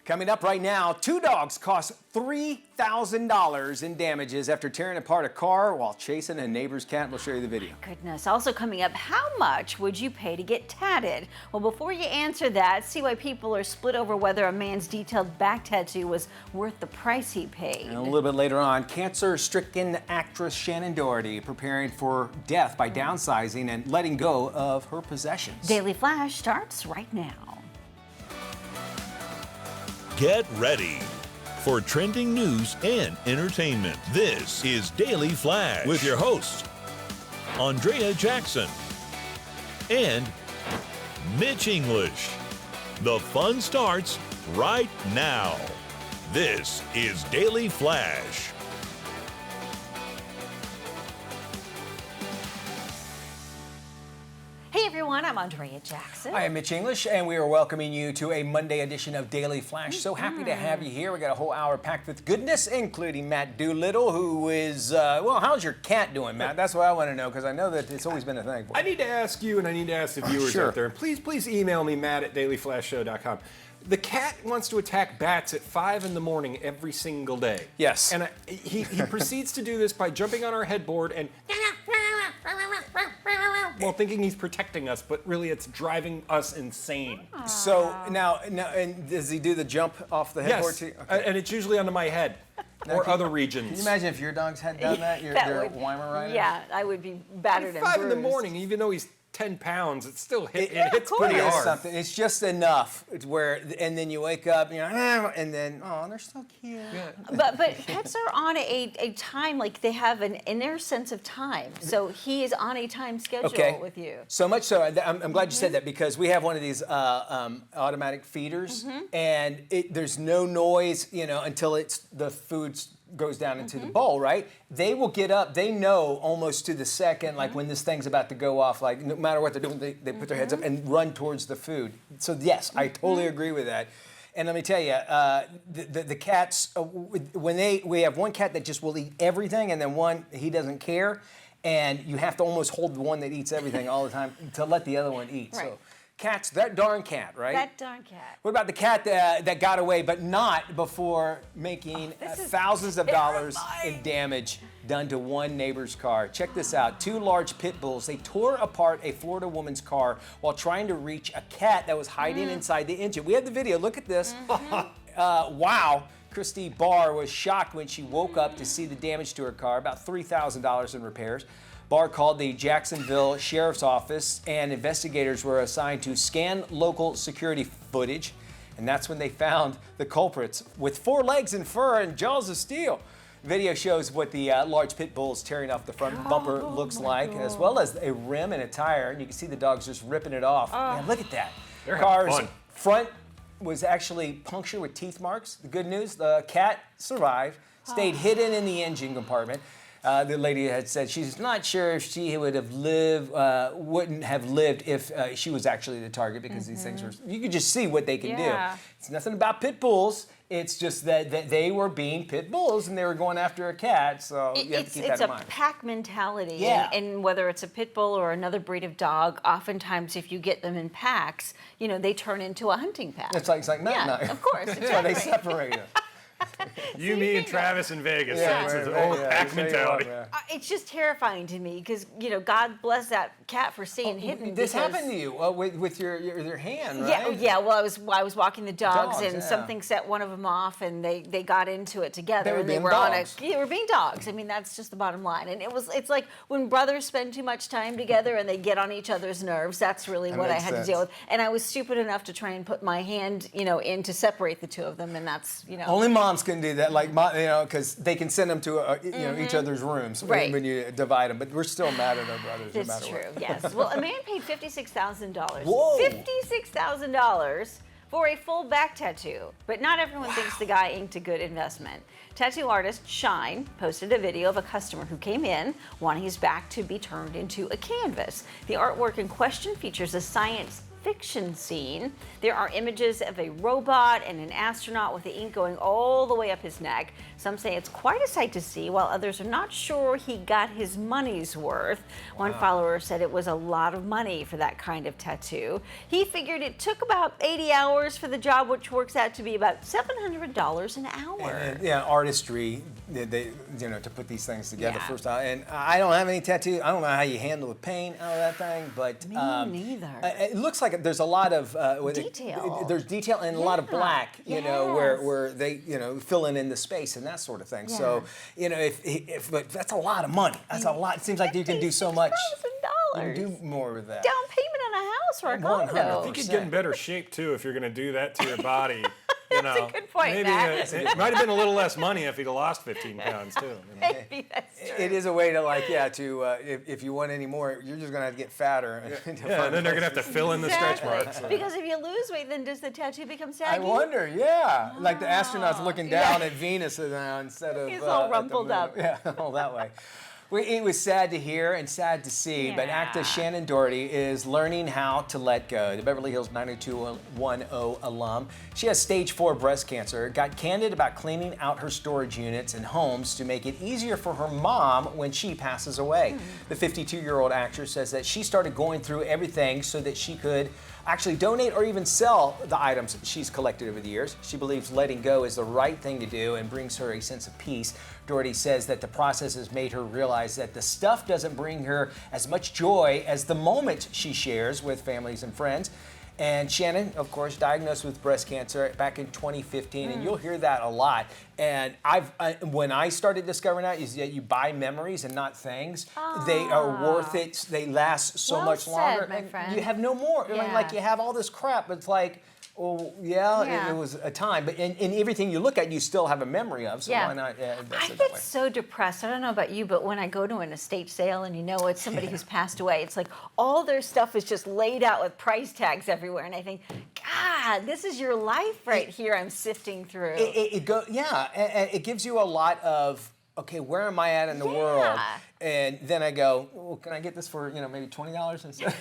Coming up right now, two dogs cost $3,000 in damages after tearing apart a car while chasing a neighbor's cat. We'll show you the video. Goodness. Also coming up, how much would you pay to get tatted? Well, before you answer that, see why people are split over whether a man's detailed back tattoo was worth the price he paid. And a little bit later on, cancer-stricken actress Shannon Doherty preparing for death by downsizing and letting go of her possessions. Daily Flash starts right now. Get ready for trending news and entertainment. This is Daily Flash with your hosts, Andrea Jackson and Mitch English. The fun starts right now. This is Daily Flash. Hey everyone, I'm Andrea Jackson. I am Mitch English, and we are welcoming you to a Monday edition of Daily Flash. So happy to have you here. We got a whole hour packed with goodness, including Matt Doolittle, who is, well, how's your cat doing, Matt? That's what I want to know, because I know that it's always been a thing for you. I need to ask you, and I need to ask the viewers out there. Please email me, matt@dailyflashshow.com. The cat wants to attack bats at 5 in the morning every single day. Yes. And he proceeds to do this by jumping on our headboard and while thinking he's protecting us, but really it's driving us insane. So now, and does he do the jump off the headboard Yes, too? Okay. And it's usually onto my head or other regions. Can you imagine if your dogs had done that? They're Weimaraner? Yeah, I would be battered and 5 in the bruised. morning, even though he's 10 pounds, it still hits course. pretty It is hard. something. It's just enough where, and then you wake up, and you're like, and then, oh, they're so cute. Yeah. But pets are on a time, like they have an inner sense of time. So he is on a time schedule with you. So much so, I'm glad you said that, because we have one of these automatic feeders, and there's no noise, until the food goes down into the bowl, right? They will get up. They know almost to the second, like when this thing's about to go off, like no matter what they're doing, they put their heads up and run towards the food. So yes, I totally agree with that. And let me tell you, the cats, we have one cat that just will eat everything, and then one, he doesn't care. And you have to almost hold the one that eats everything all the time to let the other one eat. Right. So cats, that darn cat, right? That darn cat. What about the cat that got away, but not before making thousands of dollars in damage done to one neighbor's car? Check this out. Two large pit bulls, they tore apart a Florida woman's car while trying to reach a cat that was hiding inside the engine. We have the video. Look at this. Wow. Christy Barr was shocked when she woke up to see the damage to her car, about $3,000 in repairs. Barr called the Jacksonville Sheriff's Office, and investigators were assigned to scan local security footage, and that's when they found the culprits with 4 legs and fur and jaws of steel. Video shows what the large pit bulls tearing off the front bumper looks like, as well as a rim and a tire, and you can see the dogs just ripping it off. Man, look at that. They're Car's having fun. front was actually punctured with teeth marks. The good news, the cat survived, stayed hidden in the engine compartment. The lady had said she's not sure if she would have wouldn't have lived if she was actually the target, because these things were, you could just see what they can do. It's nothing about pit bulls. It's just that they were being pit bulls and they were going after a cat, so you have to keep that in mind. It's a pack mentality, Yeah. and whether it's a pit bull or another breed of dog, oftentimes if you get them in packs, they turn into a hunting pack. It's like no, of course, That's why they exactly. separate them. You, me, and Travis in Vegas. Yeah. It's an old pack mentality. It's just terrifying to me because, God bless that cat for staying hidden. This because- happened to you with your hand, right? Yeah. Well, I was walking the dogs, and yeah. something set one of them off, and they got into it together. They were and being were dogs. They were being dogs. I mean, that's just the bottom line. And it's like when brothers spend too much time together and they get on each other's nerves. That's really what I makes had sense. to deal with. And I was stupid enough to try and put my hand, in to separate the two of them, and that's, Only moms can do that, because they can send them to each other's rooms when you divide them. But we're still mad at our brothers no That's matter true, what. yes. Well, a man paid $56,000. Whoa. $56,000 for a full back tattoo. But not everyone thinks the guy inked a good investment. Tattoo artist Shine posted a video of a customer who came in wanting his back to be turned into a canvas. The artwork in question features a science fiction scene. There are images of a robot and an astronaut with the ink going all the way up his neck. Some say it's quite a sight to see, while others are not sure he got his money's worth. One follower said it was a lot of money for that kind of tattoo. He figured it took about 80 hours for the job, which works out to be about $700 an hour. And, yeah, artistry, they to put these things together Yeah. first time. And I don't have any tattoos. I don't know how you handle the pain out of that thing, but Me neither. It looks like there's a lot of Detail. There's detail and a lot of Yeah. black, Yes. where they filling in the space and that sort of thing. Yeah. So if but that's a lot of money. That's a lot. It seems like you can do so much. You can do more with that. Down payment on a house or a 100%. condo. I think you'd get in better shape too if you're going to do that to your body. That's a good point, maybe Matt. it might have been a little less money if he'd have lost 15 pounds too. Maybe that's true. It is a way to if you want any more, you're just gonna have to get fatter. Yeah, and then they're going to have to fill in the stretch marks. Because if you lose weight, then does the tattoo become I saggy? wonder, yeah, like the astronauts looking down at Venus instead of He's all at the rumpled moon. up. Yeah, all that way. It was sad to hear and sad to see, but Yeah. actress Shannon Doherty is learning how to let go. The Beverly Hills 90210 alum. She has stage 4 breast cancer, got candid about cleaning out her storage units and homes to make it easier for her mom when she passes away. The 52-year-old actress says that she started going through everything so that she could actually donate or even sell the items she's collected over the years. She believes letting go is the right thing to do and brings her a sense of peace. Doherty says that the process has made her realize that the stuff doesn't bring her as much joy as the moments she shares with families and friends. And Shannon, of course, diagnosed with breast cancer back in 2015, and you'll hear that a lot. And when I started discovering that, is that you buy memories and not things. They are worth it. They last so Well much said, longer. my and friend. you have no more. Yeah. Like you have all this crap, but it's like, well, yeah. It was a time. But in everything you look at, you still have a memory of. So Yeah. why not invest I it that get way? so depressed. I don't know about you, but when I go to an estate sale and it's somebody who's passed away, it's like all their stuff is just laid out with price tags everywhere. And I think, God, this is your life right here I'm sifting through. It gives you a lot of, okay, where am I at in the world? And then I go, well, can I get this for maybe $20 instead?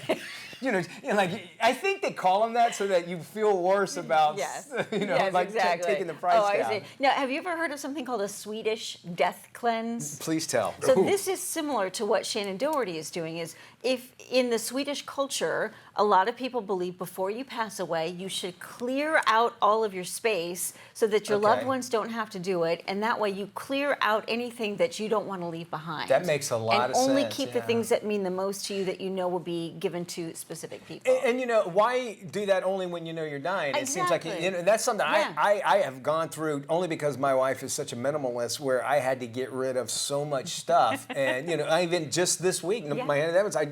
I think they call them that so that you feel worse about Yes. exactly. Taking the price I down. see. Now, have you ever heard of something called a Swedish death cleanse? Please tell. So this is similar to what Shannon Doherty is doing. Is if in the Swedish culture, a lot of people believe before you pass away, you should clear out all of your space so that your loved ones don't have to do it, and that way you clear out anything that you don't want to leave behind. That makes a lot of sense. And only keep the yeah. things that mean the most to you that will be given to specific people. And why do that only when you know you're dying? It seems like Exactly. that's something Yeah. I have gone through only because my wife is such a minimalist, where I had to get rid of so much stuff. And I even just this week,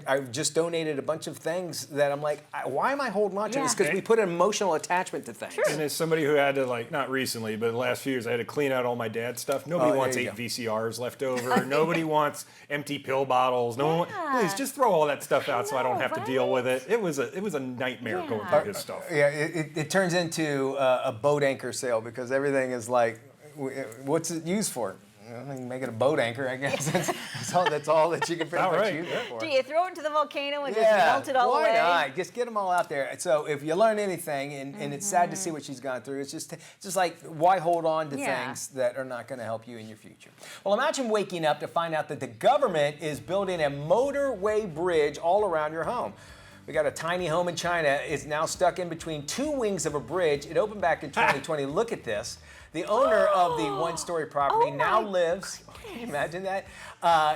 I just donated a bunch of things that I'm like, why am I holding on to this? Because we put an emotional attachment to things. And as somebody who had to, not recently, but the last few years, I had to clean out all my dad's stuff. Nobody wants there you 8 go. VCRs left over. Nobody wants empty pill bottles. No one. Please just throw all that stuff out so I don't have to deal with it. It was a nightmare going through his stuff. Yeah, it turns into a boat anchor sale because everything is like, what's it used for? You can make it a boat anchor, I guess. That's all that you can pretty much right. use it for. Do you throw it into the volcano and just melt it all away? Why not? Just get them all out there. So if you learn anything, and it's sad to see what she's gone through, it's just like, why hold on to things that are not going to help you in your future? Well, imagine waking up to find out that the government is building a motorway bridge all around your home. We got a tiny home in China. It's now stuck in between 2 wings of a bridge. It opened back in 2020. Look at this. The owner of the one-story property now lives, can you imagine that,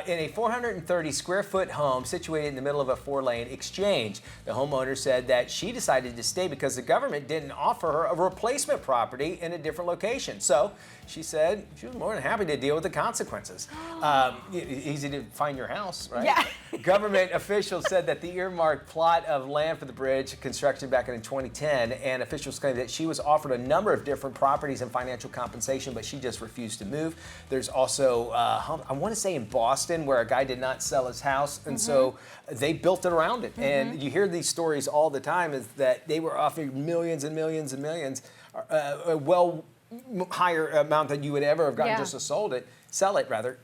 in a 430 square foot home situated in the middle of a 4-lane exchange. The homeowner said that she decided to stay because the government didn't offer her a replacement property in a different location. So she said she was more than happy to deal with the consequences. Easy to find your house, right? Yeah. Government officials said that the earmarked plot of land for the bridge, constructed back in 2010, and officials claimed that she was offered a number of different properties and financial compensation, but she just refused to move. There's also, I want to say in Boston, where a guy did not sell his house, and so they built it around it. And you hear these stories all the time, is that they were offering millions and millions and millions. higher amount than you would ever have gotten Yeah. just to sell it rather,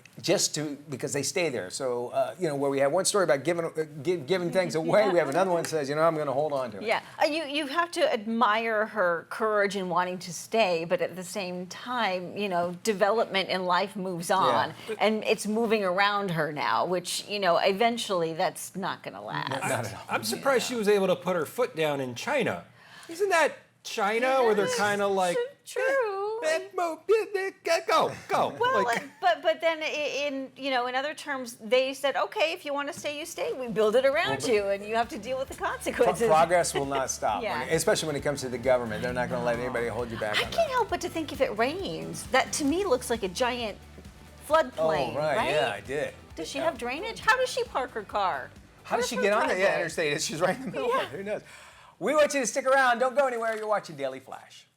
because they stay there. So where we have one story about giving things away, we have another one that says, I'm going to hold on to it. Yeah, you have to admire her courage in wanting to stay, but at the same time, development in life moves on, and it's moving around her now, which eventually that's not going to last. Not at all. I'm surprised she was able to put her foot down in China. Isn't that China, where they're kind of like, True. Go. Well, but then in other terms, they said, okay, if you want to stay, you stay. We build it around you, and you have to deal with the consequences. Progress will not stop, Yeah. especially when it comes to the government. They're not going to let anybody hold you back I on can't that. help but to think if it rains, that to me looks like a giant floodplain, Oh, right, yeah, I did. Does she have drainage? How does she park her car? How does Where's she her get on the driveway? interstate? She's right in the middle of Yeah. it. Who knows? We want you to stick around. Don't go anywhere. You're watching Daily Flash.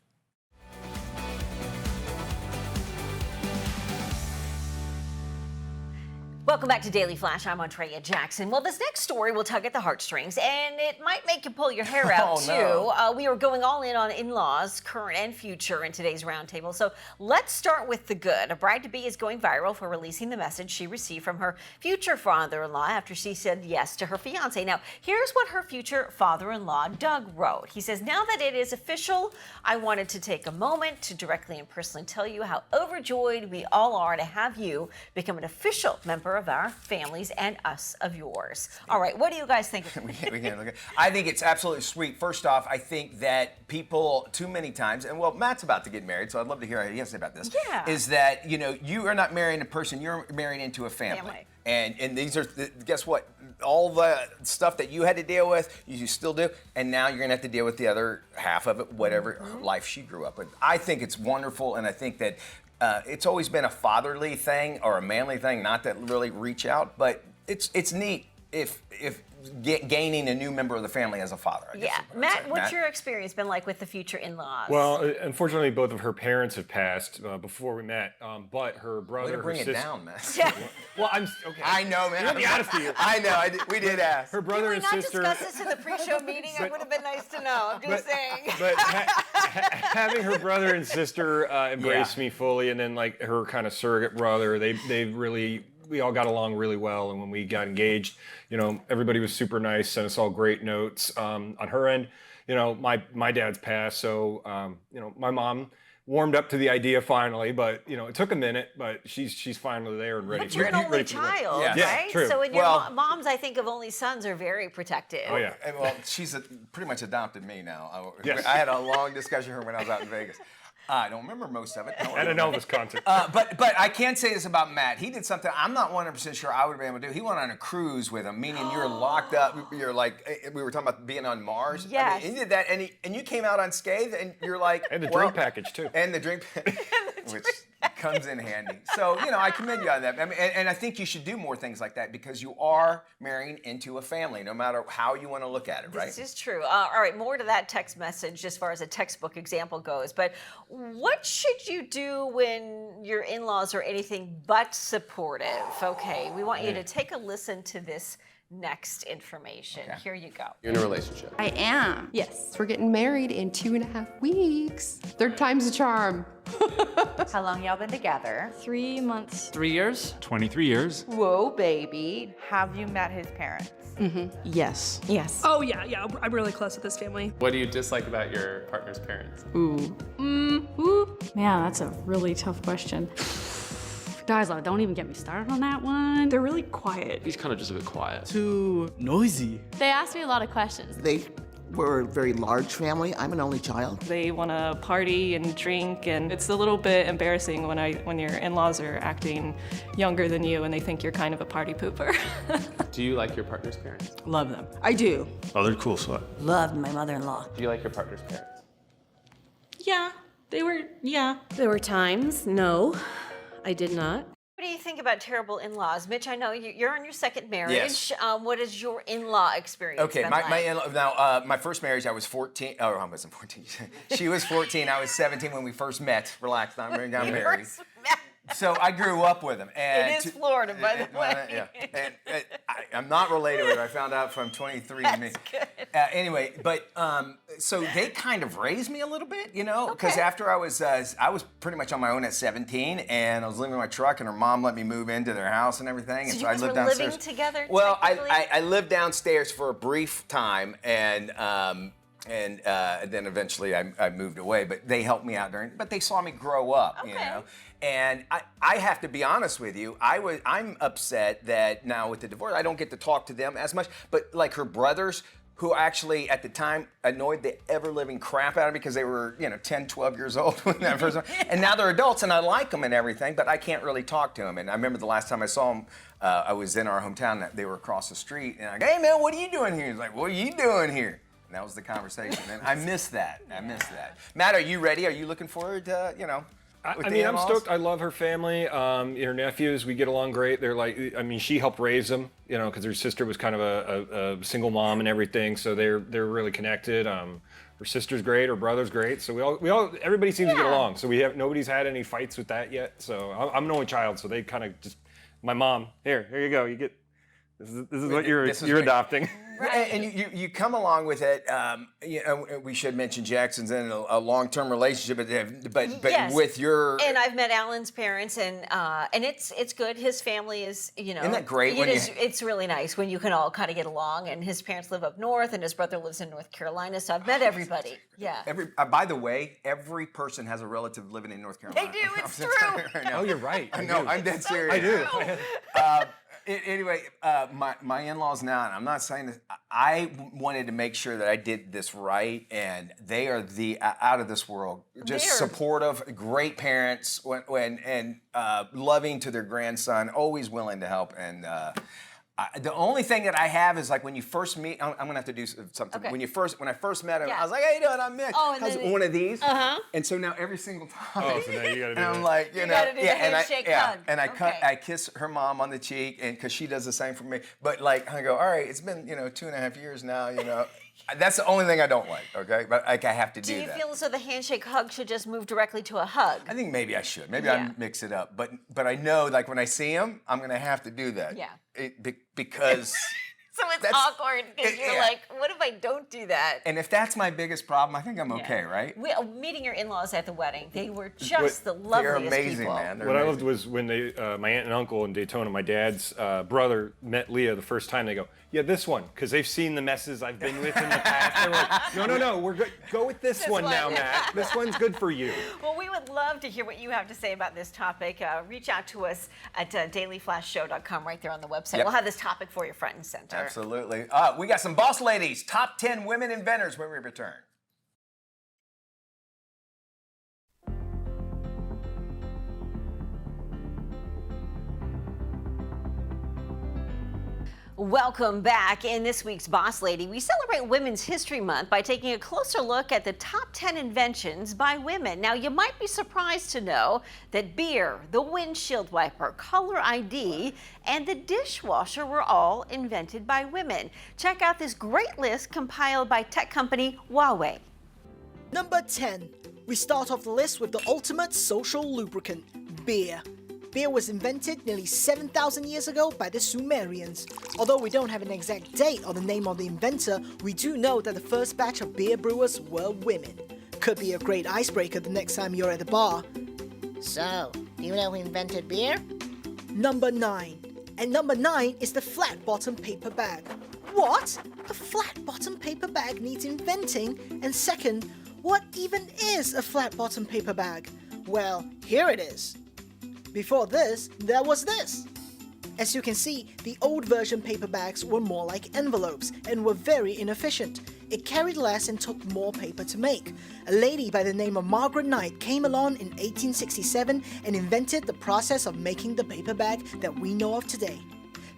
Welcome back to Daily Flash. I'm Andrea Jackson. Well, this next story will tug at the heartstrings, and it might make you pull your hair out, Oh, no. too. We are going all in on in-laws, current and future, in today's roundtable. So let's start with the good. A bride-to-be is going viral for releasing the message she received from her future father-in-law after she said yes to her fiancé. Now, here's what her future father-in-law, Doug, wrote. He says, now that it is official, I wanted to take a moment to directly and personally tell you how overjoyed we all are to have you become an official member of our families and us of yours. All right, what do you guys think? We can't look at. I think it's absolutely sweet. First off, I think that people too many times, and Matt's about to get married, so I'd love to hear what he has to say about this. Yeah. Is that you are not marrying a person, you're marrying into a family. And these are guess what? All the stuff that you had to deal with, you still do, and now you're gonna have to deal with the other half of it, whatever life she grew up with. I think it's wonderful, and I think that. It's always been a fatherly thing or a manly thing, not to really reach out, but it's neat if gaining a new member of the family as a father. I guess Yeah, is what I'm Matt, saying. what's your experience been like with the future in-laws? Well, unfortunately, both of her parents have passed before we met, but her Way brother, to bring her it sister. down, man. Well, I'm okay. I know, man. You're the honest here. I know. We did ask. Her brother Did we and not sister. discuss this in the pre-show meeting? It would have been nice to know. I'm just saying. But having her brother and sister embrace Yeah. me fully, and then like her kind of surrogate brother, we all got along really well. And when we got engaged, everybody was super nice, sent us all great notes. On her end, my dad's passed, so my mom warmed up to the idea finally, but it took a minute, but she's finally there and ready. But you're an only child, Yeah. right? Yeah, true. So when your Well- moms, I think, of only sons are very protective. Oh yeah. And, she's pretty much adopted me now. Yes. I had a long discussion with her when I was out in Vegas. I don't remember most of it. At an Elvis concert. But I can say this about Matt. He did something I'm not 100% sure I would have been able to do. He went on a cruise with him, meaning you're locked up. You're like, we were talking about being on Mars. Yes. He did that, and you came out unscathed, and you're like, And the drink package too. And the drink, which comes in handy. So I commend you on that. I mean, and I think you should do more things like that because you are marrying into a family, no matter how you want to look at it, right? This is true. All right, more to that text message as far as a textbook example goes. But what should you do when your in-laws are anything but supportive? Okay, we want you to take a listen to this next information. Okay. Here you go. You're in a relationship. I am. Yes. We're getting married in 2.5 weeks. Third time's a charm. How long y'all been together? 3 months. 3 years? 23 years. Whoa, baby. Have you met his parents? Yes. Yes. Oh, yeah, I'm really close with this family. What do you dislike about your partner's parents? Man, that's a really tough question. Guys, don't even get me started on that one. They're really quiet. He's kind of just a bit quiet. Too noisy. They asked me a lot of questions. They were a very large family. I'm an only child. They want to party and drink, and it's a little bit embarrassing when your in-laws are acting younger than you and they think you're kind of a party pooper. Do you like your partner's parents? Love them. I do. Oh, they're cool, so Loved my mother-in-law. Do you like your partner's parents? Yeah, they were. There were times, no, I did not. What do you think about terrible in-laws? Mitch, I know you're on your second marriage. Yes. What is your in-law experience Okay, been my like? in-law, now my first marriage I was 14. Oh, I wasn't 14. She was 14. I was 17 when we first met. Relax, not married, got married. First met. So I grew up with him. And It is Florida, by the way. Yeah, and I'm not related with her. I found out from 23andMe. That's good. Anyway, but so they kind of raised me a little bit, you know, because Okay. after I was pretty much on my own at 17, and I was living in my truck, and her mom let me move into their house and everything, So and you so I guys lived were downstairs. living together, Well, technically? I lived downstairs for a brief time, and then eventually I moved away. But they helped me out but they saw me grow up, you know. And I have to be honest with you, I'm upset that now with the divorce, I don't get to talk to them as much. But like her brothers, who actually at the time annoyed the ever-living crap out of me because they were, 10, 12 years old when that first and now they're adults and I like them and everything, but I can't really talk to them. And I remember the last time I saw them, I was in our hometown, they were across the street, and I go, hey man, what are you doing here? He's like, what are you doing here? And that was the conversation, and I miss that. Matt, are you ready? Are you looking forward to, with the I'm in-laws? stoked. I love her family. Her nephews, we get along great. They're like, she helped raise them, because her sister was kind of a single mom and everything, so they're really connected. Her sister's great, her brother's great, so everybody seems to get along. So nobody's had any fights with that yet. So I'm an only child, so they kind of just, my mom, here you go, you get, this is what you're adopting. Right. And you come along with it. We should mention Jackson's in a long-term relationship, but Yes. with your. And I've met Alan's parents, and it's good. His family is, Isn't that great It's really nice when you can all kind of get along. And his parents live up north, and his brother lives in North Carolina. So I've met everybody. Yeah. By the way, every person has a relative living in North Carolina. They do. It's true. Oh, you're right. No, I'm dead serious. I do. Anyway, my in-laws now, and I'm not saying this, I wanted to make sure that I did this right, and they are the out of this world, just supportive, great parents, and loving to their grandson, always willing to help. And the only thing that I have is like when you first meet, I'm gonna have to do something. Okay. When I first met him, I was like, "How you doing? I'm Mitch." Oh, and I was then one of these, Uh-huh. and so now every single time, Oh, so now you gotta do and I'm that. like, You gotta do the handshake hug. and Okay. I kiss her mom on the cheek, and because she does the same for me. But like I go, all right, it's been 2.5 years now, That's the only thing I don't like, okay? But like I have to do that. Do you feel as though the handshake hug should just move directly to a hug? I think maybe I should. Maybe I mix it up. But I know like when I see him, I'm gonna have to do that. Yeah. Because. So it's awkward because you're like, what if I don't do that? And if that's my biggest problem, I think I'm okay, right? Meeting your in-laws at the wedding, they were just the loveliest They're amazing, people. man. They're What I amazing. loved was when my aunt and uncle in Daytona, my dad's brother met Leah the first time. They go, yeah, this one, because they've seen the messes I've been with in the past. They were like, no, we're good. Go with this one now, Matt. This one's good for you. Well, we would love to hear what you have to say about this topic. Reach out to us at dailyflashshow.com right there on the website. Yep. We'll have this topic for you front and center. Absolutely. We got some boss ladies, top 10 women inventors when we return. Welcome back. In this week's Boss Lady, we celebrate Women's History Month by taking a closer look at the top 10 inventions by women. Now, you might be surprised to know that beer, the windshield wiper, caller ID, and the dishwasher were all invented by women. Check out this great list compiled by tech company Huawei. Number 10. We start off the list with the ultimate social lubricant, beer. Beer was invented nearly 7,000 years ago by the Sumerians. Although we don't have an exact date or the name of the inventor, we do know that the first batch of beer brewers were women. Could be a great icebreaker the next time you're at the bar. So, do you know who invented beer? Number 9. And number 9 is the flat-bottom paper bag. What? A flat-bottom paper bag needs inventing? And second, what even is a flat-bottom paper bag? Well, here it is. Before this, there was this. As you can see, the old version paper bags were more like envelopes and were very inefficient. It carried less and took more paper to make. A lady by the name of Margaret Knight came along in 1867 and invented the process of making the paper bag that we know of today.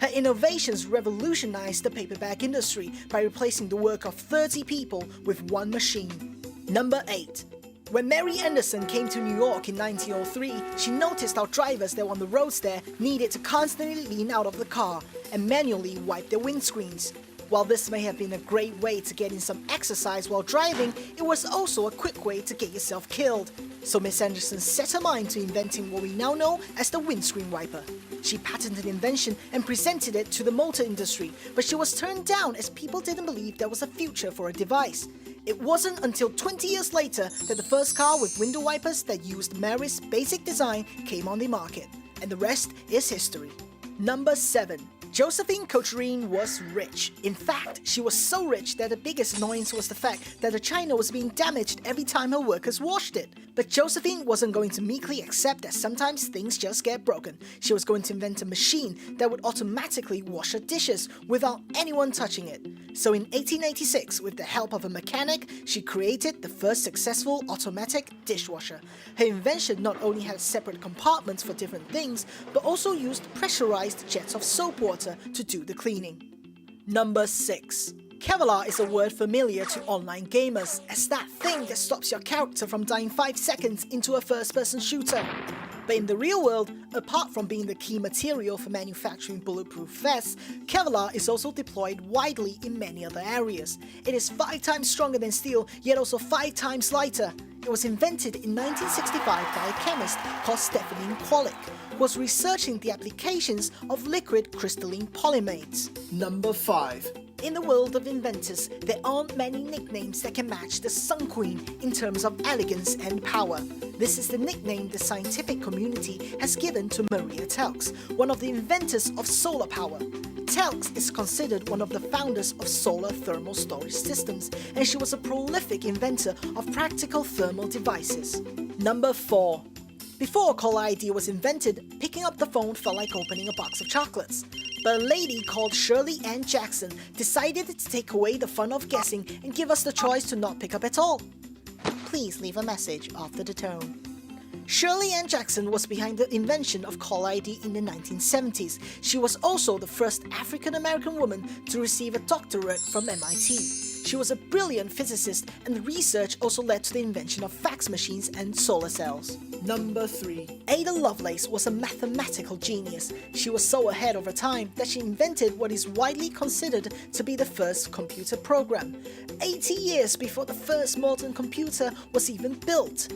Her innovations revolutionized the paper bag industry by replacing the work of 30 people with one machine. Number 8. When Mary Anderson came to New York in 1903, she noticed how drivers that were on the roads there needed to constantly lean out of the car and manually wipe their windscreens. While this may have been a great way to get in some exercise while driving, it was also a quick way to get yourself killed. So Miss Anderson set her mind to inventing what we now know as the windscreen wiper. She patented the invention and presented it to the motor industry, but she was turned down as people didn't believe there was a future for a device. It wasn't until 20 years later that the first car with window wipers that used Mary's basic design came on the market, and the rest is history. Number 7. Josephine Cocherine was rich. In fact, she was so rich that the biggest annoyance was the fact that the china was being damaged every time her workers washed it. But Josephine wasn't going to meekly accept that sometimes things just get broken. She was going to invent a machine that would automatically wash her dishes without anyone touching it. So in 1886, with the help of a mechanic, she created the first successful automatic dishwasher. Her invention not only had separate compartments for different things, but also used pressurized jets of soap water to do the cleaning. Number 6. Kevlar is a word familiar to online gamers as that thing that stops your character from dying 5 seconds into a first-person shooter. But in the real world, apart from being the key material for manufacturing bulletproof vests, Kevlar is also deployed widely in many other areas. It is 5 times stronger than steel, yet also 5 times lighter. It was invented in 1965 by a chemist called Stephen Kwolek, who was researching the applications of liquid crystalline polymates. Number 5. In the world of inventors, there aren't many nicknames that can match the Sun Queen in terms of elegance and power. This is the nickname the scientific community has given to Maria Telx, one of the inventors of solar power. Telx is considered one of the founders of solar thermal storage systems, and she was a prolific inventor of practical thermal devices. Number 4. Before caller ID was invented, picking up the phone felt like opening a box of chocolates. But a lady called Shirley Ann Jackson decided to take away the fun of guessing and give us the choice to not pick up at all. Please leave a message after the tone. Shirley Ann Jackson was behind the invention of call ID in the 1970s. She was also the first African-American woman to receive a doctorate from MIT. She was a brilliant physicist, and the research also led to the invention of fax machines and solar cells. Number 3. Ada Lovelace was a mathematical genius. She was so ahead of her time that she invented what is widely considered to be the first computer program, 80 years before the first modern computer was even built.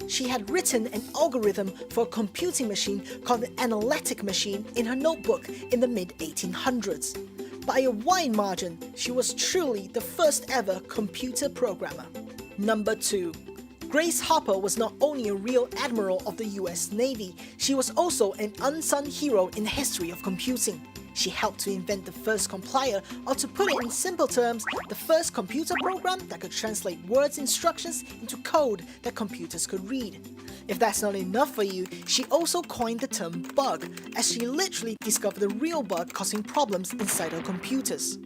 She had written an algorithm for a computing machine called the analytic machine in her notebook in the mid-1800s. By a wide margin, she was truly the first ever computer programmer. Number 2. Grace Hopper was not only a real admiral of the US Navy, she was also an unsung hero in the history of computing. She helped to invent the first compiler, or to put it in simple terms, the first computer program that could translate words instructions into code that computers could read. If that's not enough for you, she also coined the term bug, as she literally discovered the real bug causing problems inside her computers.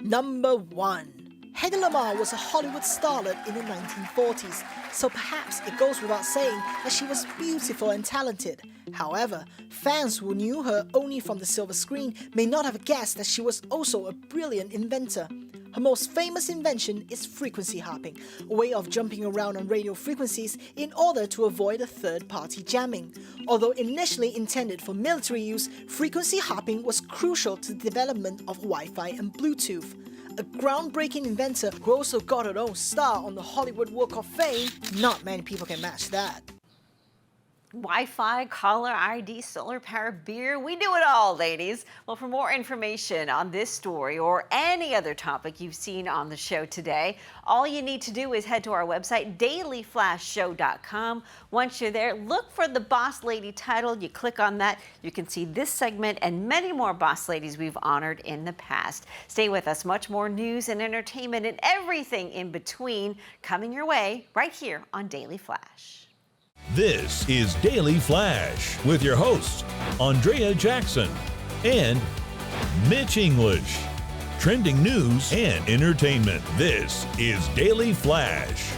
Number 1. Hedy Lamarr was a Hollywood starlet in the 1940s, so perhaps it goes without saying that she was beautiful and talented. However, fans who knew her only from the silver screen may not have guessed that she was also a brilliant inventor. Her most famous invention is frequency hopping, a way of jumping around on radio frequencies in order to avoid a third-party jamming. Although initially intended for military use, frequency hopping was crucial to the development of Wi-Fi and Bluetooth. A groundbreaking inventor who also got her own star on the Hollywood Walk of Fame, not many people can match that. Wi-Fi, caller ID, solar power, beer, we do it all, ladies. Well, for more information on this story or any other topic you've seen on the show today, all you need to do is head to our website, dailyflashshow.com. Once you're there, look for the Boss Lady title. You click on that, you can see this segment and many more Boss Ladies we've honored in the past. Stay with us, much more news and entertainment and everything in between coming your way right here on Daily Flash. This is Daily Flash with your hosts, Andrea Jackson and Mitch English. Trending news and entertainment. This is Daily Flash.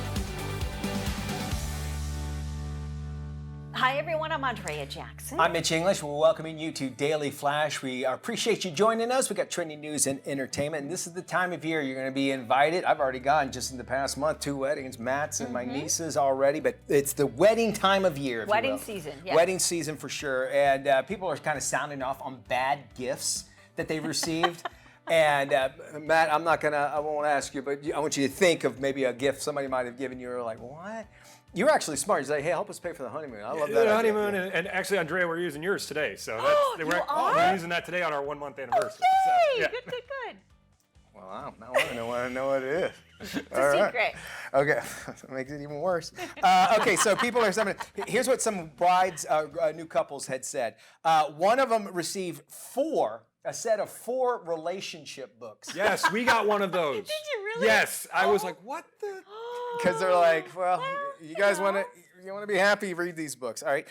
Hi everyone, I'm Andrea Jackson. I'm Mitch English. We're welcoming you to Daily Flash. We appreciate you joining us. We got trending news and entertainment, and this is the time of year you're going to be invited. I've already gone just in the past month, 2 weddings, Matt's and my niece's already, but it's the wedding time of year. Wedding season, yeah. Wedding season for sure, and people are kind of sounding off on bad gifts that they've received. And Matt, I won't ask you, but I want you to think of maybe a gift somebody might have given you. You're like, what? You're actually smart. You're like, hey, help us pay for the honeymoon. I love that. The honeymoon, and actually, Andrea, we're using yours today. So we're using that today on our 1 month anniversary. Okay, so, yeah. good. Well, I don't know. I want to know what it is. It's a secret. Okay, that makes it even worse. Okay, so people are summoning. Here's what some brides, new couples had said. One of them received a set of 4 relationship books. Yes, we got one of those. Did you really? Yes, I was like, what the? Because they're like, well, you guys want to be happy, read these books. All right.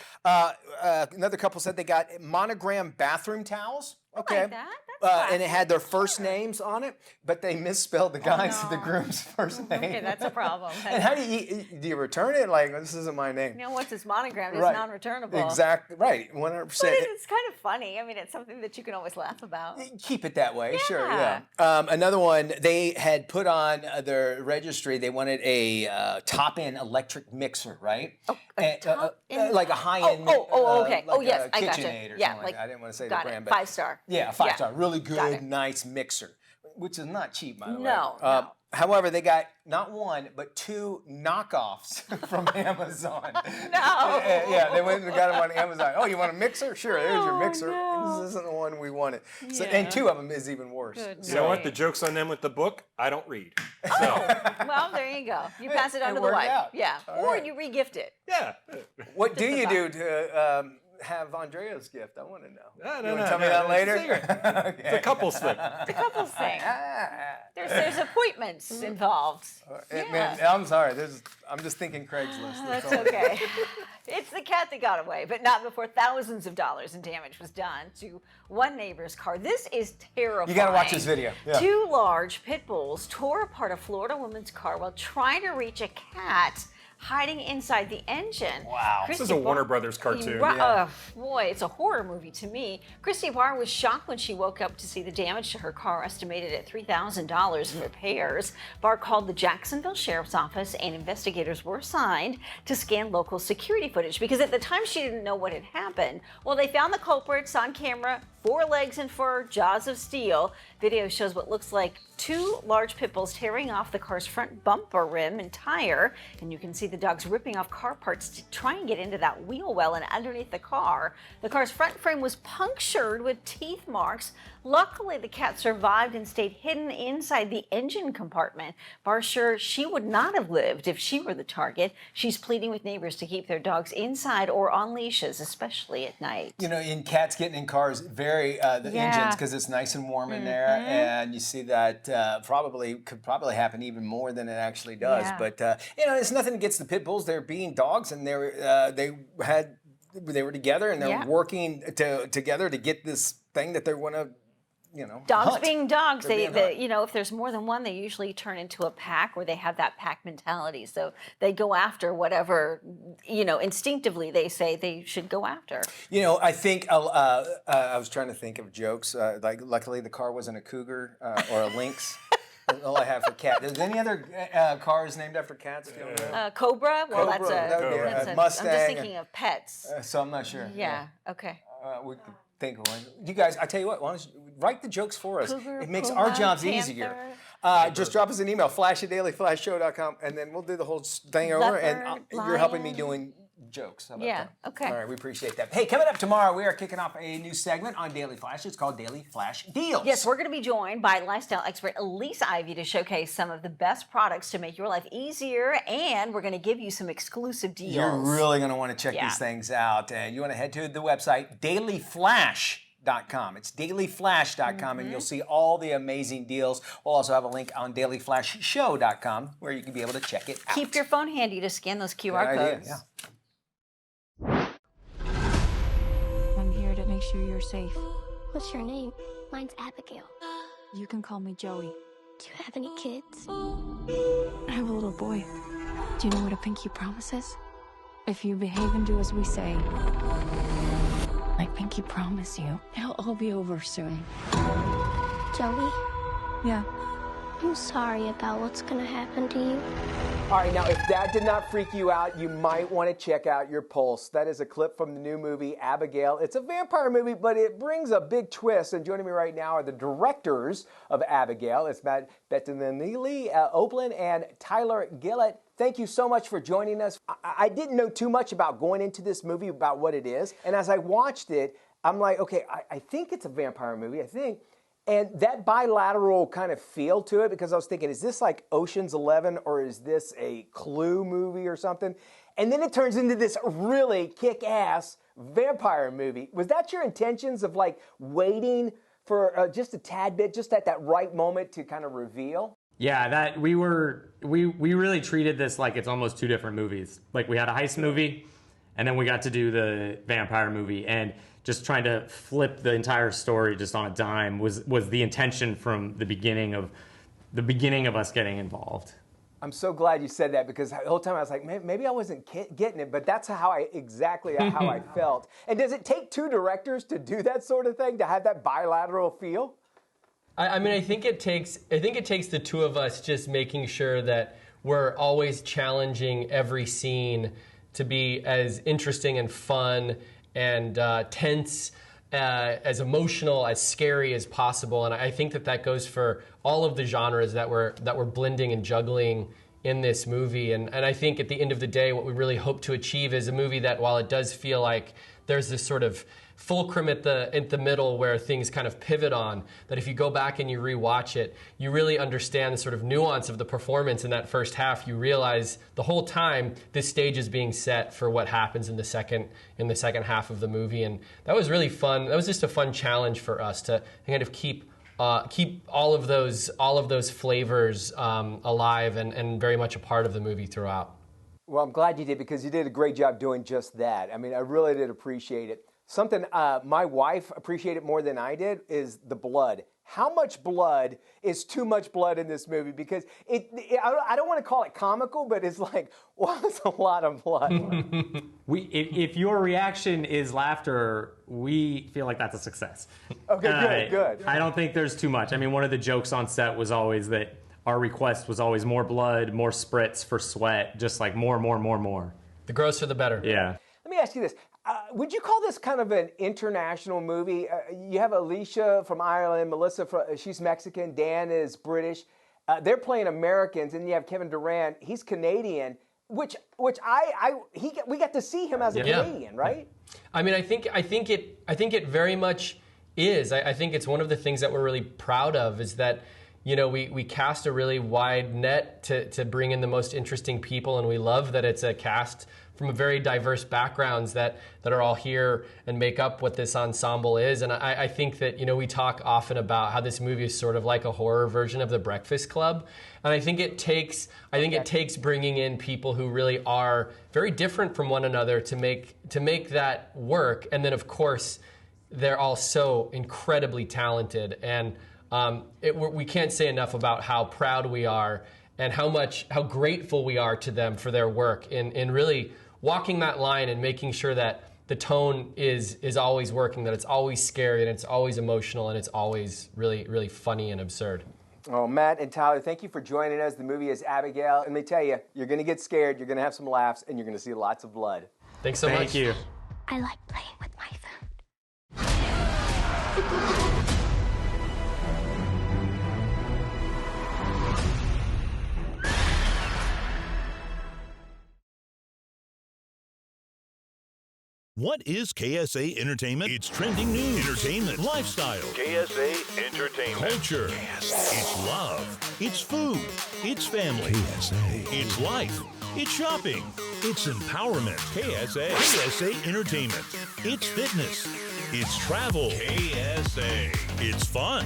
Another couple said they got monogram bathroom towels. Okay. Like that? That's and it had their first names on it, but they misspelled the guy's, the groom's first name. Okay, that's a problem. And how do you return it? Like, this isn't my name. You know, once it's monogrammed, it's Right. non-returnable. Exactly. Right. 100%. But it's kind of funny. I mean, it's something that you can always laugh about. Keep it that way, sure, Yeah. yeah. Another one, they had put on their registry, they wanted a top-end electric mixer, right? Oh, like a high-end okay. like yes, a I gotcha. KitchenAid or Yeah, something like that. I didn't want to say the got brand, it. but 5-star. Yeah, 5-star. Really Got good, it. nice mixer, which is not cheap, by the way. No. However, they got not 1, but 2 knockoffs from Amazon. No. Yeah, they went and got them on Amazon. Oh, you want a mixer? Sure, there's your mixer. no. This isn't the one we wanted. So, Yeah. and 2 of them is even worse. Good You know what? The joke's on them with the book. I don't read. So, Well, there you go. You pass it on It to the worked wife. out. Yeah. All Or right. you re-gift it. yeah. What do you about. do to have Andrea's gift? I want to know. No, You want to tell me that later? It's a couple's thing. The couple's thing. There's appointments involved. Man, I'm sorry. I'm just thinking Craigslist. That's all. okay. It's the cat that got away, but not before thousands of dollars in damage was done to one neighbor's car. This is terrifying. You got to watch this video. Yeah. 2 large pit bulls tore apart a Florida woman's car while trying to reach a cat hiding inside the engine. Wow. This is a Warner Brothers cartoon. Boy, it's a horror movie to me. Christy Barr was shocked when she woke up to see the damage to her car, estimated at $3,000 in repairs. Barr called the Jacksonville Sheriff's Office, and investigators were assigned to scan local security footage because at the time she didn't know what had happened. Well, they found the culprits on camera, 4 legs and fur, jaws of steel. Video shows what looks like 2 large pit bulls tearing off the car's front bumper rim and tire, and you can see the dogs ripping off car parts to try and get into that wheel well and underneath the car. The car's front frame was punctured with teeth marks. Luckily, the cat survived and stayed hidden inside the engine compartment. Barr's sure she would not have lived if she were the target. She's pleading with neighbors to keep their dogs inside or on leashes, especially at night. You know, in cats getting in cars, the engines, because it's nice and warm in there, and you see that could probably happen even more than it actually does. Yeah. But you know, it's nothing against the pit bulls. They're being dogs, and they were together, and they're working together to get this thing that they want to. You know, dogs hunt. being dogs, They're being hunted. you know, if there's more than one, they usually turn into a pack, or they have that pack mentality. So they go after whatever, you know, instinctively they say they should go after. You know, I think I was trying to think of jokes. Like, luckily the car wasn't a cougar or a lynx. That's all I have for cat. Is any other cars named after cats? Do you know? Cobra? Well, Cobra, that's that would be that's a I'm Mustang. just thinking of pets. So I'm not sure. Yeah. Okay. We could think of one. You guys, I tell you what, why don't you write the jokes for us? Cougar, It makes puma, our jobs panther. easier. Just drop us an email, flash@dailyflashshow.com, and then we'll do the whole thing over. And Leopard, you're helping me lion. doing jokes. How about Yeah, that? okay. All right, we appreciate that. Hey, coming up tomorrow, we are kicking off a new segment on Daily Flash. It's called Daily Flash Deals. Yes, we're going to be joined by lifestyle expert Elise Ivy to showcase some of the best products to make your life easier, and we're going to give you some exclusive deals. You're really going to want to check Yeah. these things out. And you want to head to the website, dailyflash.com. It's dailyflash.com, and you'll see all the amazing deals. We'll also have a link on dailyflashshow.com where you can be able to check it out. Keep your phone handy to scan those QR Good idea, codes. yeah. I'm here to make sure you're safe. What's your name? Mine's Abigail. You can call me Joey. Do you have any kids? I have a little boy. Do you know what a pinky promise is? If you behave and do as we say, I pinky promise you, it'll all be over soon. Joey, Yeah. I'm sorry about what's gonna happen to you. All right, now if that did not freak you out, you might want to check out your pulse. That is a clip from the new movie, Abigail. It's a vampire movie, but it brings a big twist. And joining me right now are the directors of Abigail. It's Matt Bettinelli, Oakland, and Tyler Gillett. Thank you so much for joining us. I didn't know too much about going into this movie, about what it is. And as I watched it, I'm like, okay, I think it's a vampire movie, I think. And that bilateral kind of feel to it, because I was thinking, is this like Ocean's 11 or is this a Clue movie or something? And then it turns into this really kick-ass vampire movie. Was that your intentions of like waiting for just a tad bit, just at that right moment to kind of reveal? Yeah, that we really treated this like it's almost two different movies. Like we had a heist movie, and then we got to do the vampire movie, and just trying to flip the entire story just on a dime was the intention from the beginning of us getting involved. I'm so glad you said that, because the whole time I was like, maybe I wasn't getting it, but that's exactly how I felt. And does it take two directors to do that sort of thing, to have that bilateral feel? I mean, I think it takes the two of us just making sure that we're always challenging every scene to be as interesting and fun and tense, as emotional, as scary as possible. And I think that goes for all of the genres that we're blending and juggling in this movie. And I think at the end of the day, what we really hope to achieve is a movie that, while it does feel like there's this sort of fulcrum at the middle where things kind of pivot on, that if you go back and you rewatch it, you really understand the sort of nuance of the performance in that first half. You realize the whole time this stage is being set for what happens in the second half of the movie. And that was really fun. That was just a fun challenge for us to kind of keep all of those flavors alive and very much a part of the movie throughout. Well, I'm glad you did, because you did a great job doing just that. I mean, I really did appreciate it. Something my wife appreciated more than I did is the blood. How much blood is too much blood in this movie? Because I don't want to call it comical, but it's like, wow, it's a lot of blood. If your reaction is laughter, we feel like that's a success. Okay, good. I don't think there's too much. I mean, one of the jokes on set was always that our request was always more blood, more spritz for sweat, just like more. The grosser, the better. Yeah. Let me ask you this. Would you call this kind of an international movie? You have Alicia from Ireland, Melissa, she's Mexican, Dan is British. They're playing Americans, and you have Kevin Durant, he's Canadian, which we got to see him as a Canadian, right? I mean, I think it very much is. I think it's one of the things that we're really proud of, is that, you know, we cast a really wide net to bring in the most interesting people, and we love that it's a cast from very diverse backgrounds that are all here and make up what this ensemble is. And I think that, you know, we talk often about how this movie is sort of like a horror version of The Breakfast Club. And I think it takes bringing in people who really are very different from one another to make that work. And then, of course, they're all so incredibly talented. And we can't say enough about how proud we are and how grateful we are to them for their work in really walking that line and making sure that the tone is always working, that it's always scary and it's always emotional and it's always really, really funny and absurd. Oh, Matt and Tyler, thank you for joining us. The movie is Abigail. And let me tell you, you're going to get scared, you're going to have some laughs, and you're going to see lots of blood. Thanks so much. Thank you. I like playing with my food. What is KSA Entertainment? It's trending news, entertainment, lifestyle. KSA Entertainment. Culture. It's love. It's food. It's family. KSA. It's life. It's shopping. It's empowerment. KSA Entertainment. It's fitness. It's travel. KSA. It's fun.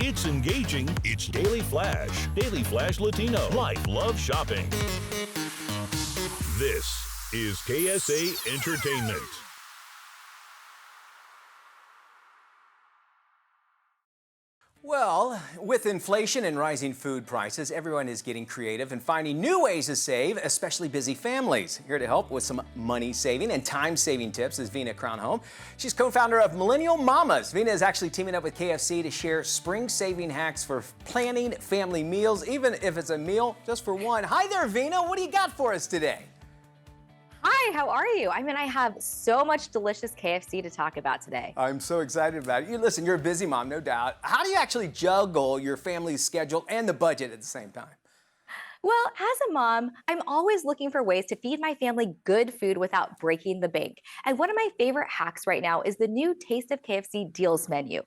It's engaging. It's Daily Flash. Daily Flash Latino. Life, love, shopping. This is KSA Entertainment. Well, with inflation and rising food prices, everyone is getting creative and finding new ways to save, especially busy families. Here to help with some money saving and time saving tips is Vina Crownholm. She's co-founder of Millennial Mamas. Vina is actually teaming up with KFC to share spring saving hacks for planning family meals, even if it's a meal just for one. Hi there, Vina. What do you got for us today? Hi, how are you? I mean, I have so much delicious KFC to talk about today. I'm so excited about it. Listen, you're a busy mom, no doubt. How do you actually juggle your family's schedule and the budget at the same time? Well, as a mom, I'm always looking for ways to feed my family good food without breaking the bank. And one of my favorite hacks right now is the new Taste of KFC deals menu.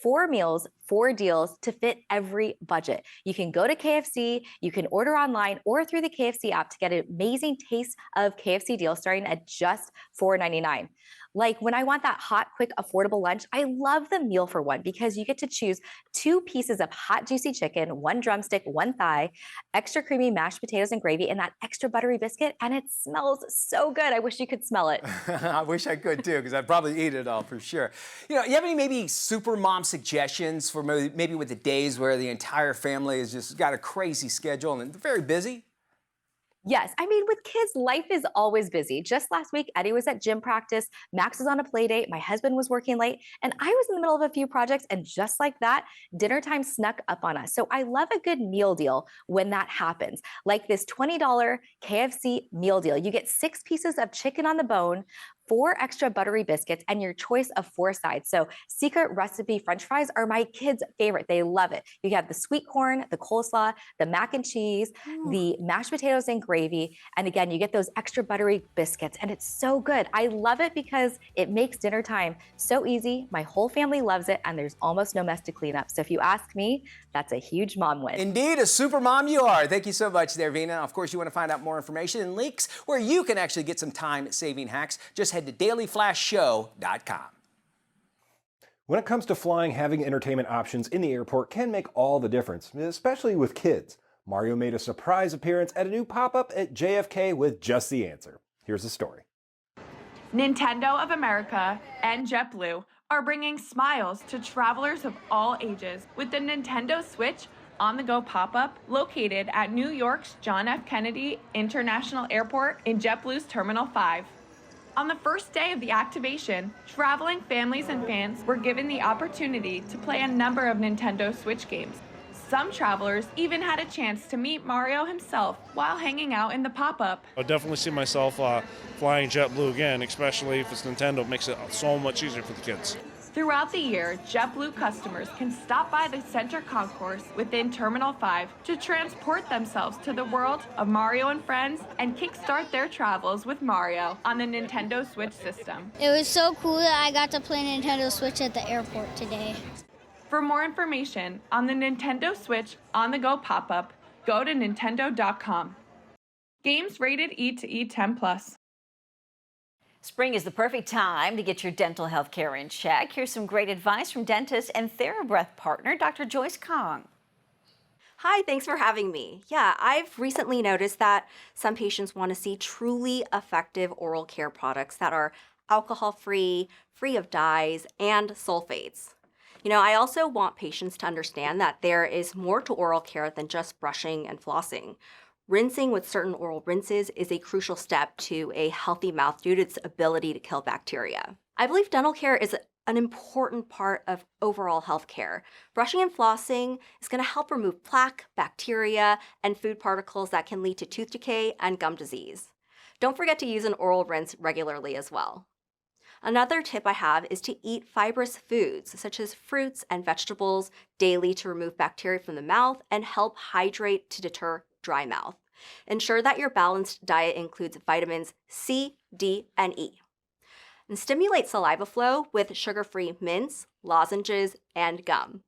4 meals, 4 deals to fit every budget. You can go to KFC, you can order online or through the KFC app to get an amazing Taste of KFC deal starting at just $4.99. Like when I want that hot, quick, affordable lunch, I love the meal for one because you get to choose 2 pieces of hot, juicy chicken, 1 drumstick, 1 thigh, extra creamy mashed potatoes and gravy, and that extra buttery biscuit, and it smells so good. I wish you could smell it. I wish I could too, because I'd probably eat it all for sure. You know, you have any maybe super mom suggestions for maybe with the days where the entire family has just got a crazy schedule and they're very busy? Yes, I mean, with kids, life is always busy. Just last week, Eddie was at gym practice, Max was on a play date, my husband was working late, and I was in the middle of a few projects, and just like that, dinner time snuck up on us. So I love a good meal deal when that happens, like this $20 KFC meal deal. You get 6 pieces of chicken on the bone, 4 extra buttery biscuits, and your choice of 4 sides. So secret recipe French fries are my kids' favorite. They love it. You have the sweet corn, the coleslaw, the mac and cheese, the mashed potatoes and gravy. And again, you get those extra buttery biscuits, and it's so good. I love it because it makes dinner time so easy. My whole family loves it, and there's almost no mess to clean up. So if you ask me, that's a huge mom win. Indeed, a super mom you are. Thank you so much there, Vina. Of course, you want to find out more information and links where you can actually get some time-saving hacks. Just head to dailyflashshow.com. When it comes to flying, having entertainment options in the airport can make all the difference, especially with kids. Mario made a surprise appearance at a new pop-up at JFK with just the answer. Here's the story. Nintendo of America and JetBlue are bringing smiles to travelers of all ages with the Nintendo Switch on-the-go pop-up located at New York's John F. Kennedy International Airport in JetBlue's Terminal 5. On the first day of the activation, traveling families and fans were given the opportunity to play a number of Nintendo Switch games. Some travelers even had a chance to meet Mario himself while hanging out in the pop-up. I definitely see myself flying JetBlue again, especially if it's Nintendo. It makes it so much easier for the kids. Throughout the year, JetBlue customers can stop by the center concourse within Terminal 5 to transport themselves to the world of Mario and friends and kickstart their travels with Mario on the Nintendo Switch system. It was so cool that I got to play Nintendo Switch at the airport today. For more information on the Nintendo Switch on-the-go pop-up, go to nintendo.com. Games rated E to E10+. Spring is the perfect time to get your dental health care in check. Here's some great advice from dentist and TheraBreath partner, Dr. Joyce Kong. Hi, thanks for having me. Yeah, I've recently noticed that some patients want to see truly effective oral care products that are alcohol-free, free of dyes, and sulfates. You know, I also want patients to understand that there is more to oral care than just brushing and flossing. Rinsing with certain oral rinses is a crucial step to a healthy mouth due to its ability to kill bacteria. I believe dental care is an important part of overall health care. Brushing and flossing is going to help remove plaque, bacteria, and food particles that can lead to tooth decay and gum disease. Don't forget to use an oral rinse regularly as well. Another tip I have is to eat fibrous foods, such as fruits and vegetables, daily to remove bacteria from the mouth and help hydrate to deter dry mouth. Ensure that your balanced diet includes vitamins C, D, and E. And stimulate saliva flow with sugar-free mints, lozenges, and gum.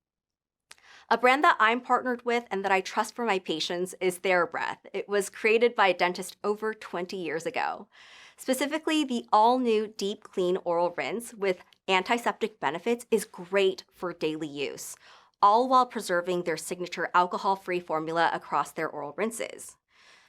A brand that I'm partnered with and that I trust for my patients is TheraBreath. It was created by a dentist over 20 years ago. Specifically, the all-new Deep Clean Oral Rinse with antiseptic benefits is great for daily use, all while preserving their signature alcohol-free formula across their oral rinses.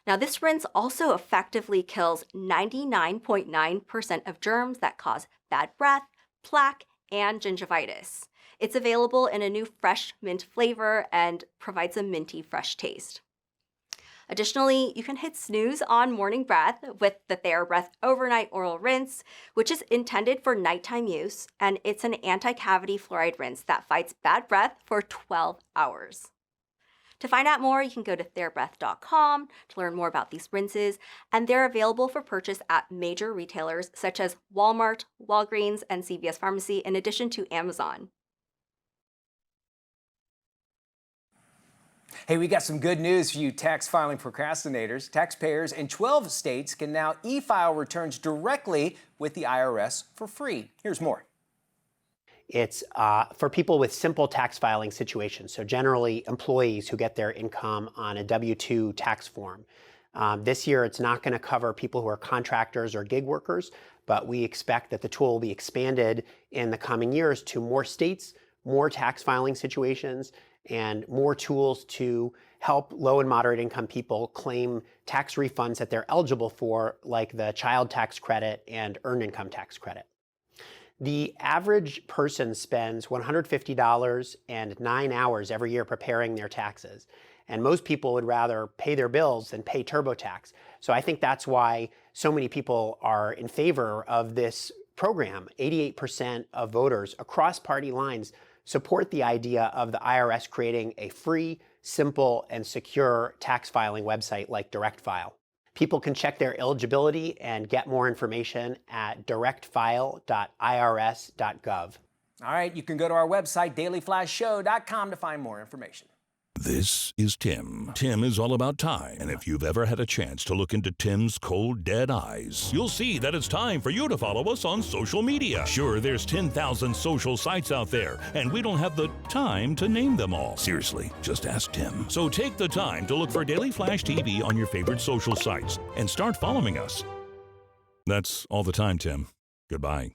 Now, this rinse also effectively kills 99.9% of germs that cause bad breath, plaque, and gingivitis. It's available in a new fresh mint flavor and provides a minty fresh taste. Additionally, you can hit snooze on morning breath with the TheraBreath Overnight Oral Rinse, which is intended for nighttime use, and it's an anti-cavity fluoride rinse that fights bad breath for 12 hours. To find out more, you can go to TheraBreath.com to learn more about these rinses, and they're available for purchase at major retailers such as Walmart, Walgreens, and CVS Pharmacy, in addition to Amazon. Hey, we got some good news for you tax filing procrastinators. Taxpayers in 12 states can now e-file returns directly with the IRS for free. Here's more. It's for people with simple tax filing situations, so generally employees who get their income on a W-2 tax form. This year, it's not going to cover people who are contractors or gig workers, but we expect that the tool will be expanded in the coming years to more states, more tax filing situations, and more tools to help low and moderate income people claim tax refunds that they're eligible for, like the child tax credit and earned income tax credit. The average person spends $150 and 9 hours every year preparing their taxes. And most people would rather pay their bills than pay TurboTax. So I think that's why so many people are in favor of this program. 88% of voters across party lines support the idea of the IRS creating a free, simple, and secure tax filing website like DirectFile. People can check their eligibility and get more information at directfile.irs.gov. All right, you can go to our website, dailyflashshow.com, to find more information. This is Tim. Tim is all about time, and if you've ever had a chance to look into Tim's cold, dead eyes, you'll see that it's time for you to follow us on social media. Sure, there's 10,000 social sites out there, and we don't have the time to name them all. Seriously, just ask Tim. So take the time to look for Daily Flash TV on your favorite social sites and start following us. That's all the time, Tim. Goodbye.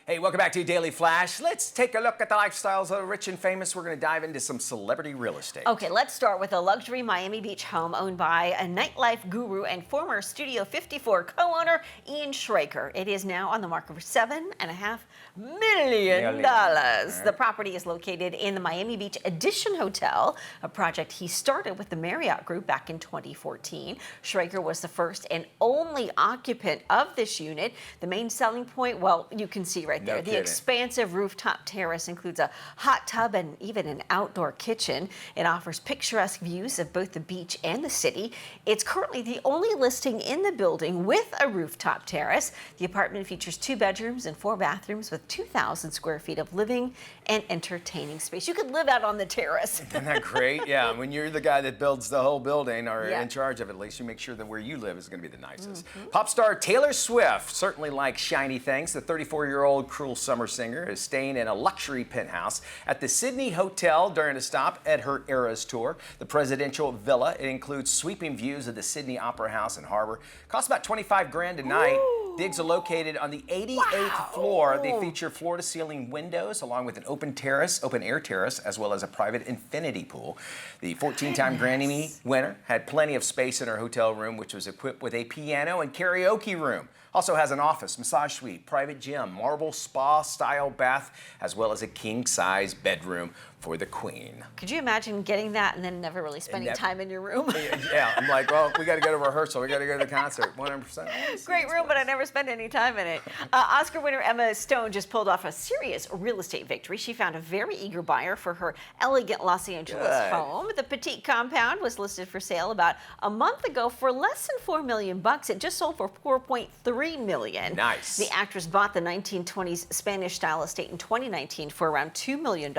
Hey, welcome back to Daily Flash. Let's take a look at the lifestyles of the rich and famous. We're going to dive into some celebrity real estate. Okay, let's start with a luxury Miami Beach home owned by a nightlife guru and former Studio 54 co-owner Ian Schrager. It is now on the market for $7.5 million. Right. The property is located in the Miami Beach Edition Hotel, a project he started with the Marriott Group back in 2014. Schrager was the first and only occupant of this unit. The main selling point, well, you can see right there. The expansive rooftop terrace includes a hot tub and even an outdoor kitchen. It offers picturesque views of both the beach and the city. It's currently the only listing in the building with a rooftop terrace. The apartment features 2 bedrooms and 4 bathrooms with 2,000 square feet of living and entertaining space. You could live out on the terrace. Isn't that great? Yeah, when you're the guy that builds the whole building or in charge of it, at least you make sure that where you live is going to be the nicest. Pop star Taylor Swift certainly likes shiny things. The 34-year-old Cruel Summer singer is staying in a luxury penthouse at the Sydney Hotel during a stop at her Eras tour. The presidential villa, it includes sweeping views of the Sydney Opera House and Harbor. Costs about $25,000 a night. Digs are located on the 88th floor. They feature floor-to-ceiling windows along with an open air terrace, as well as a private infinity pool. The 14-time Grammy winner had plenty of space in her hotel room, which was equipped with a piano and karaoke room. Also has an office, massage suite, private gym, marble spa-style bath, as well as a king-size bedroom for the queen. Could you imagine getting that and then never really spending time in your room? Yeah, I'm like, well, we got to go to rehearsal. We got to go to the concert. 100%. Great room, but I never spend any time in it. Oscar winner Emma Stone just pulled off a serious real estate victory. She found a very eager buyer for her elegant Los Angeles home. The petite compound was listed for sale about a month ago for less than $4 million. It just sold for $4.3 million. Nice. The actress bought the 1920s Spanish-style estate in 2019 for around $2 million.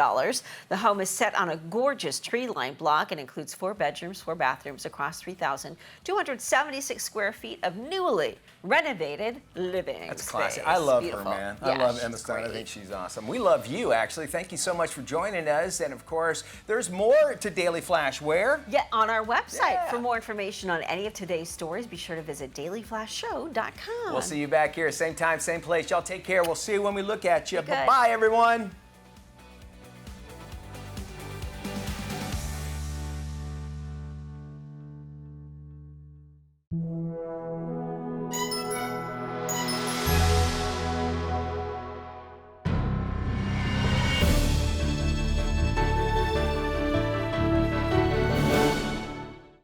The home is set on a gorgeous tree-lined block and includes 4 bedrooms, 4 bathrooms across 3,276 square feet of newly renovated living That's space. classic. I love Beautiful. her, man. Yeah, I love she's Emma Stone. I great. think she's awesome. We love you, actually. Thank you so much for joining us. And of course, there's more to Daily Flash. Where? Yeah, on our website. For more information on any of today's stories, be sure to visit dailyflashshow.com. We'll see you back here, same time, same place. Y'all take care. We'll see you when we look at you. Bye-bye, everyone.